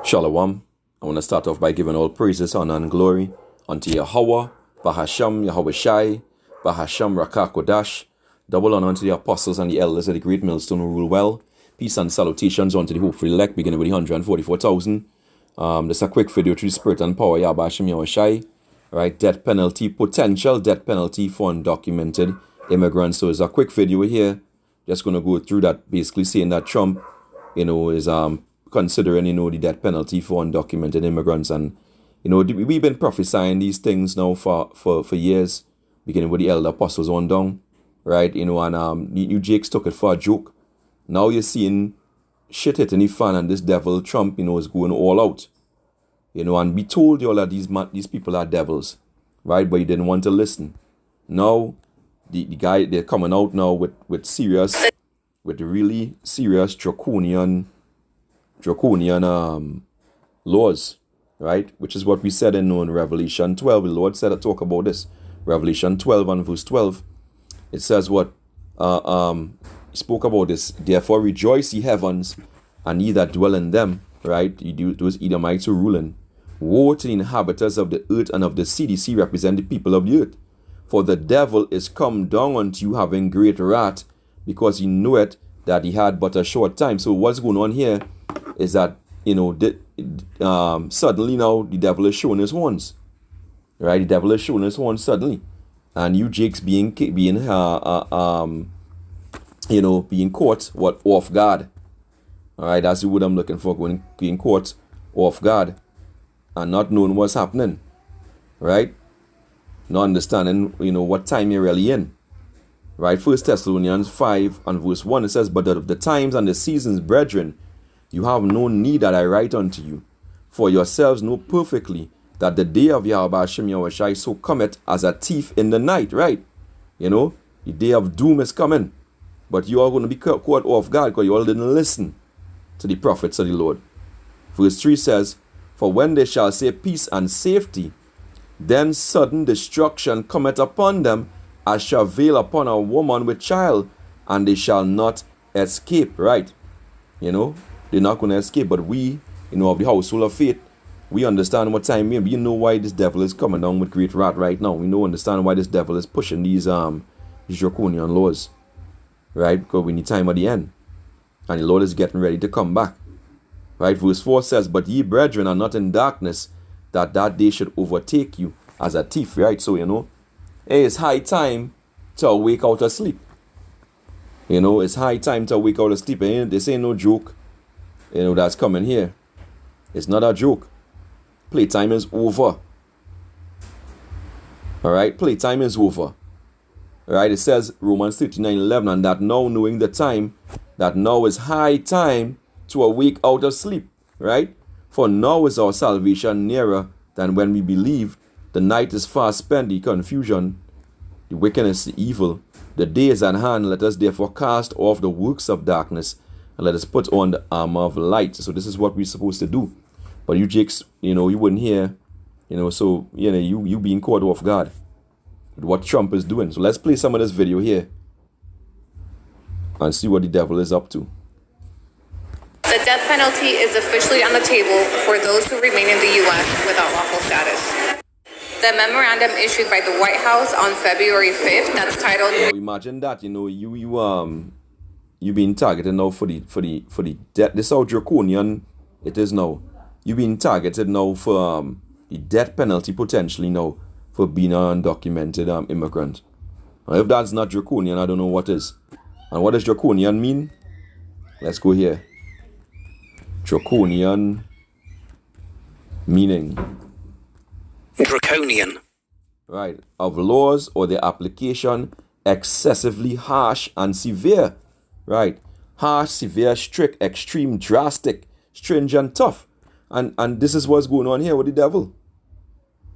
Shalom. I want to start off by giving all praises, honor, and glory unto Yahweh, Bahasham, Yahweh Shai, Bahasham, Rakah Kodash. Double honor unto the apostles and the elders of the great millstone who rule well. Peace and salutations unto the hopeful elect, beginning with the 144,000. This is a quick video through the spirit and power, Yahweh Yahweh Shai. Right, death penalty, potential death penalty for undocumented immigrants. So it's a quick video here. Just going to go through that, basically saying that Trump, is considering, the death penalty for undocumented immigrants. And, we've been prophesying these things now for years, beginning with the elder apostles on down, right? And you Jakes took it for a joke. Now you're seeing shit hitting the fan, and this devil Trump, is going all out. And we told you all that these people are devils, right? But you didn't want to listen. Now, the guy, they're coming out now with really serious draconian laws, right? Which is what we said in Revelation 12. The Lord said to talk about this. Revelation 12 and verse 12. It says what? He spoke about this. Therefore rejoice, ye heavens, and ye that dwell in them, right? Those Edomites who ruling. Woe to the inhabitants of the earth and of the sea. The sea represent the people of the earth. For the devil is come down unto you, having great wrath, because he knoweth that he had but a short time. So what's going on here is that, suddenly now the devil is showing his horns. Right? The devil is showing his horns suddenly. And you Jakes being caught off guard. All right, that's the word I'm looking for, being caught off guard and not knowing what's happening. Right? Not understanding, what time you're really in. Right? 1 Thessalonians 5 and verse 1, it says, But of the times and the seasons, brethren, you have no need that I write unto you. For yourselves know perfectly that the day of Yahweh Hashem Yahweh Shai so cometh as a thief in the night. Right? The day of doom is coming. But you are going to be caught off guard because you all didn't listen to the prophets of the Lord. Verse 3 says, For when they shall say peace and safety, then sudden destruction cometh upon them, as shall veil upon a woman with child, and they shall not escape. Right? They're not going to escape. But we, of the household of faith, we understand what time we are. We know why this devil is coming down with great wrath right now. We understand why this devil is pushing these draconian laws. Right? Because we need time at the end. And the Lord is getting ready to come back. Right? Verse 4 says, But ye brethren are not in darkness, that day should overtake you as a thief. Right? So, hey, it's high time to wake out of sleep. It's high time to wake out of sleep. This ain't no joke, that's coming here. It's not a joke. Playtime is over. All right? Playtime is over. All right? It says, Romans 39:11, and that now knowing the time, that now is high time to awake out of sleep. Right? For now is our salvation nearer than when we believed. The night is fast spent, the confusion, the wickedness, the evil. The day is at hand. Let us therefore cast off the works of darkness, and let us put on the armor of light. So this is what we're supposed to do. But you Jakes, you wouldn't hear, so, you being caught off guard with what Trump is doing. So let's play some of this video here and see what the devil is up to. The death penalty is officially on the table for those who remain in the U.S. without lawful status. The memorandum issued by the White House on February 5th, that's titled... Imagine that, you being targeted now for the death. This is how draconian it is now. You being targeted now for the death penalty potentially now for being an undocumented immigrant. Now, if that's not draconian, I don't know what is. And what does draconian mean? Let's go here. Draconian meaning. Draconian. Right. Of laws or their application excessively harsh and severe. Right. Harsh, severe, strict, extreme, drastic, stringent, tough. And this is what's going on here with the devil.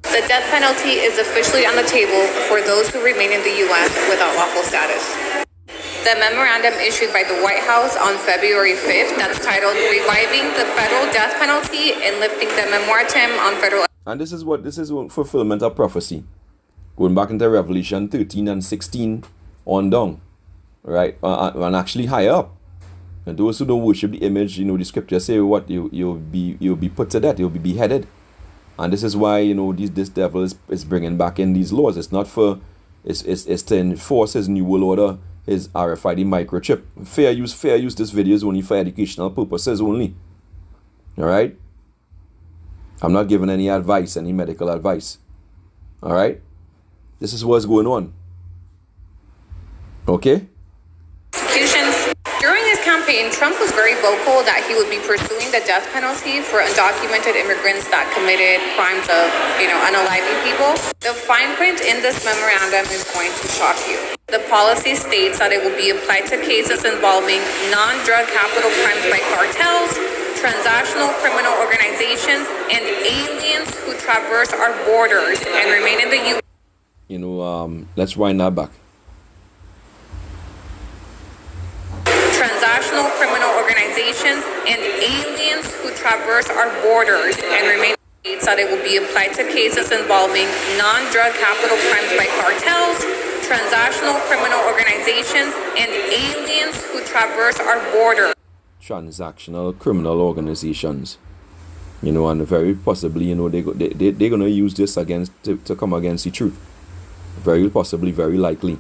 The death penalty is officially on the table for those who remain in the U.S. without lawful status. The memorandum issued by the White House on February 5th, that's titled Reviving the Federal Death Penalty and Lifting the Memorandum on Federal... And this is fulfillment of prophecy. Going back into Revelation 13 and 16 on down. Right? And actually higher up. And those who don't worship the image, the scripture say what you'll be put to death, you'll be beheaded. And this is why this devil is bringing back in these laws. It's not for it's to enforce his new world order, his RFID microchip. Fair use. This video is only for educational purposes only. All right. I'm not giving any advice, any medical advice. All right. This is what's going on. Okay. During his campaign, Trump was very vocal that he would be pursuing the death penalty for undocumented immigrants that committed crimes of, unaliving people. The fine print in this memorandum is going to shock you. The policy states that it will be applied to cases involving non-drug capital crimes by cartels, transnational criminal organizations, and aliens who traverse our borders and remain in the U.S. Let's wind that back. Transnational criminal organizations and aliens who traverse our borders and remain in states that it will be applied to cases involving non-drug capital crimes by cartels, transnational criminal organizations, and aliens who traverse our borders. Transactional criminal organizations, and very possibly, they're gonna use this to come against the truth. Very possibly, very likely.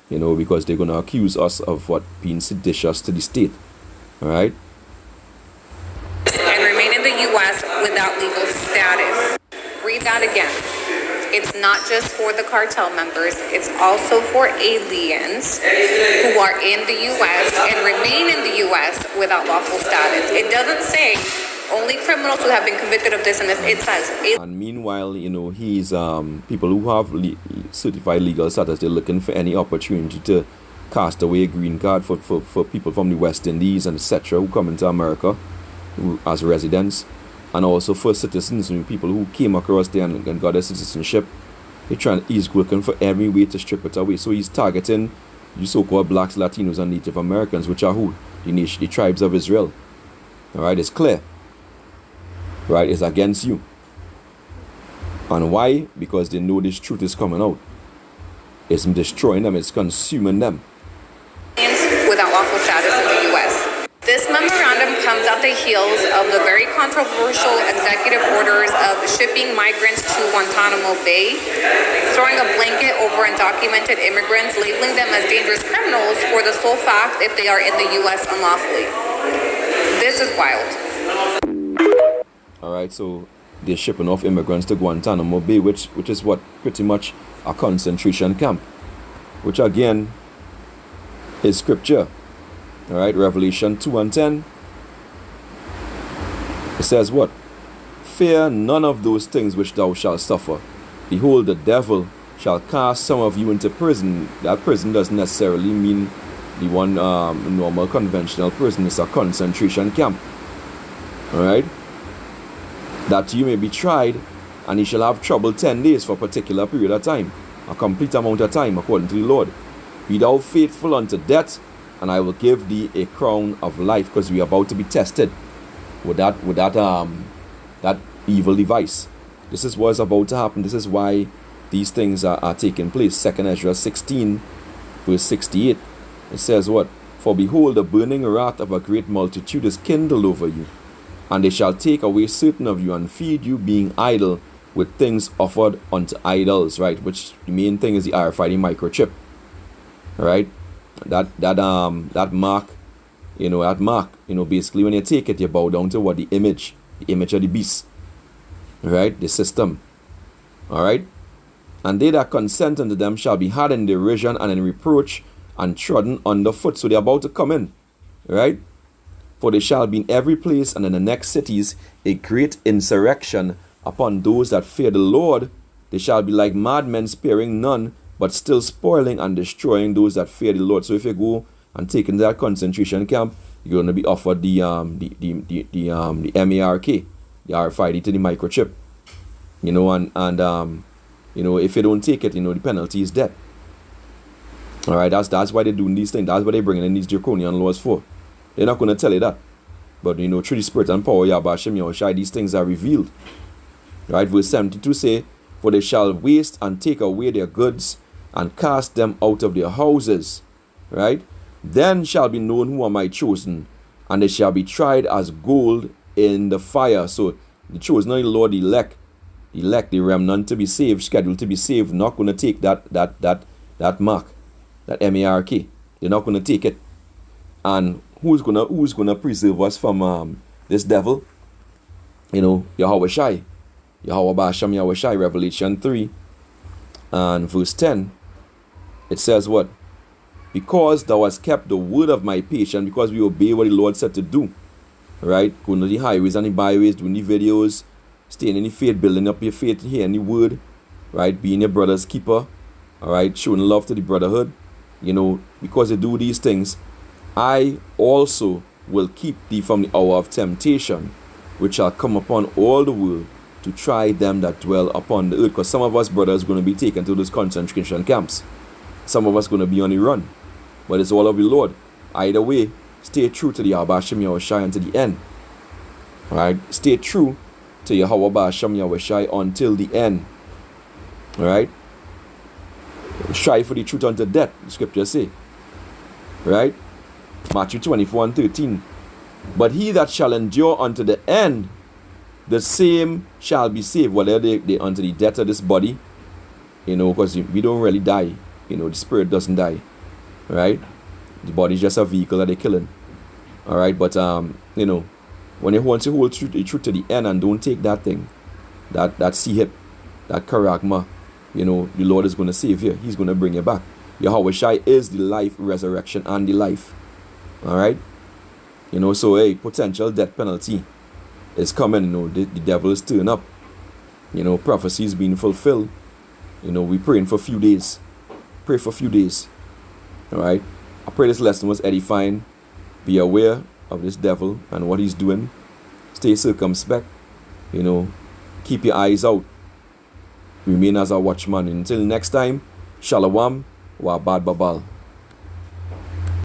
Because they're going to accuse us of being seditious to the state. All right? And remain in the U.S. without legal status. Read that again. It's not just for the cartel members. It's also for aliens who are in the U.S. and remain in the U.S. without lawful status. It doesn't say only criminals who have been convicted of this and this. It says. And meanwhile, he's people who have certified legal status. They're looking for any opportunity to cast away a green card for people from the West Indies and etc. who come into America as residents, and also for citizens, people who came across there and got a citizenship. He's working for every way to strip it away. So he's targeting the so-called blacks, Latinos, and Native Americans, which are who? The tribes of Israel. All right, it's clear. Right, it's against you. And why? Because they know this truth is coming out. It's destroying them, it's consuming them. Without lawful status in the U.S. This memorandum comes at the heels of the very controversial executive orders of shipping migrants to Guantanamo Bay, throwing a blanket over undocumented immigrants, labeling them as dangerous criminals for the sole fact if they are in the U.S. unlawfully. This is wild. All right, so they're shipping off immigrants to Guantanamo Bay, which is what pretty much a concentration camp, which again is scripture. All right, Revelation 2:10. It says what? Fear none of those things which thou shalt suffer. Behold, the devil shall cast some of you into prison. That prison doesn't necessarily mean the one normal conventional prison. It's a concentration camp. All right. That you may be tried, and ye shall have trouble 10 days for a particular period of time, a complete amount of time, according to the Lord. Be thou faithful unto death, and I will give thee a crown of life, because we are about to be tested with that evil device. This is what's about to happen. This is why these things are taking place. 2 Ezra 16, verse 68. It says what? For behold, the burning wrath of a great multitude is kindled over you, and they shall take away certain of you and feed you, being idle, with things offered unto idols, right? Which the main thing is the RFID microchip, right? That mark, basically when you take it, you bow down to what? The image of the beast, right? The system, all right? And they that consent unto them shall be had in derision and in reproach and trodden under foot. So they're about to come in, right? For they shall be in every place and in the next cities a great insurrection upon those that fear the Lord. They shall be like madmen, sparing none, but still spoiling and destroying those that fear the Lord. So if you go and take in that concentration camp, you're going to be offered the MARK, the RFID to the microchip. If you don't take it, the penalty is death. All right, that's why they're doing these things. That's why they're bringing in these draconian laws for. They're not going to tell you that. But, through the spirit and power, Yahbashim Yahushai, these things are revealed. Right, verse 72 say, for they shall waste and take away their goods and cast them out of their houses. Right? Then shall be known who are my chosen, and they shall be tried as gold in the fire. So the chosen of the Lord, the elect, the remnant to be saved, scheduled to be saved, not going to take that mark, that M-A-R-K. They're not going to take it. And who's gonna preserve us from this devil? Yahweh Shai. Yahweh Basham Yahweh Shai, Revelation 3 and verse 10. It says what? Because thou hast kept the word of my patience, because we obey what the Lord said to do. Right? Going to the highways and the byways, doing the videos, staying in the faith, building up your faith, hearing the word, right? Being your brother's keeper, all right? Showing love to the brotherhood. Because you do these things, I also will keep thee from the hour of temptation, which shall come upon all the world to try them that dwell upon the earth. Because some of us brothers are going to be taken to those concentration camps. Some of us are going to be on the run. But it's all of the Lord. Either way, stay true to the Yahweh Hashem Yahweh Shai until the end. Alright? Stay true to Yahweh Hashem Yahweh Shai until the end. Alright? Strive for the truth unto death, the scriptures say. Right? Matthew 24 and 13. But he that shall endure unto the end, the same shall be saved. Whether they unto the death of this body, because we don't really die. The spirit doesn't die. Right? The body is just a vehicle that they're killing. Alright, but when you want to hold the truth to the end and don't take that thing, that sihip, that karagma, the Lord is going to save you. He's going to bring you back. Yahweh Shai is the life, resurrection, and the life. Alright? So potential death penalty is coming. The devil is turning up. Prophecy is being fulfilled. We praying for a few days. Pray for a few days. Alright? I pray this lesson was edifying. Be aware of this devil and what he's doing. Stay circumspect. Keep your eyes out. Remain as a watchman. Until next time, Shalom wa Bad Babal.